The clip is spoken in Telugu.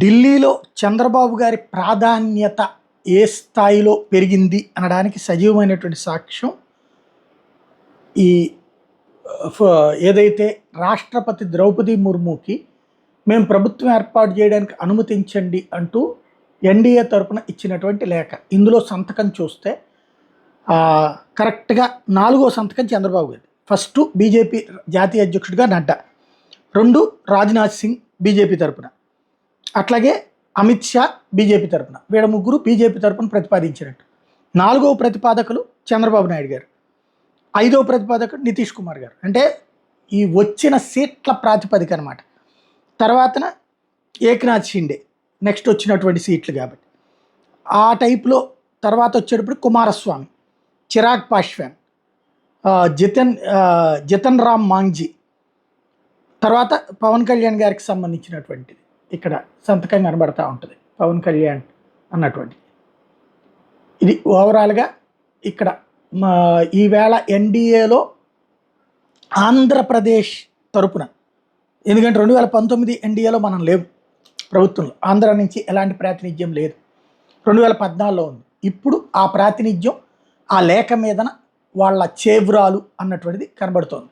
ఢిల్లీలో చంద్రబాబు గారి ప్రాధాన్యత ఏ స్థాయిలో పెరిగింది అనడానికి సజీవమైనటువంటి సాక్ష్యం ఈ ఏదైతే రాష్ట్రపతి ద్రౌపది ముర్ముకి మేము ప్రభుత్వం ఏర్పాటు చేయడానికి అనుమతించండి అంటూ ఎన్డీఏ తరపున ఇచ్చినటువంటి లేఖ. ఇందులో సంతకం చూస్తే కరెక్ట్గా 4వ సంతకం చంద్రబాబు గారి. ఫస్ట్ బీజేపీ జాతీయ అధ్యక్షుడిగా నడ్డా, 2 రాజ్నాథ్ సింగ్ బీజేపీ తరపున, అట్లాగే అమిత్ షా బీజేపీ తరపున, వీళ్ళ ముగ్గురు బీజేపీ తరపున ప్రతిపాదించినట్టు. 4వ ప్రతిపాదకులు చంద్రబాబు నాయుడు గారు, 5వ ప్రతిపాదకుడు నితీష్ కుమార్ గారు. అంటే ఈ వచ్చిన సీట్ల ప్రాతిపదిక అనమాట. తర్వాతన ఏక్నాథ్ షిండే నెక్స్ట్ వచ్చినటువంటి సీట్లు కాబట్టి ఆ టైప్లో. తర్వాత వచ్చేటప్పుడు కుమారస్వామి, చిరాగ్ పాస్వాన్, జితన్ రామ్ మాంఝీ, తర్వాత పవన్ కళ్యాణ్ గారికి సంబంధించినటువంటిది ఇక్కడ సంతకం కనబడతా ఉంటుంది, పవన్ కళ్యాణ్ అన్నటువంటి. ఇది ఓవరాల్గా ఇక్కడ ఈవేళ ఎన్డీఏలో ఆంధ్రప్రదేశ్ తరపున, ఎందుకంటే 2019 ఎన్డీఏలో మనం లేవు ప్రభుత్వంలో, ఆంధ్ర నుంచి ఎలాంటి ప్రాతినిధ్యం లేదు, 2014లో ఉంది. ఇప్పుడు ఆ ప్రాతినిధ్యం ఆ లేఖ మీదన వాళ్ళ చేవ్రాలు అన్నటువంటిది కనబడుతోంది.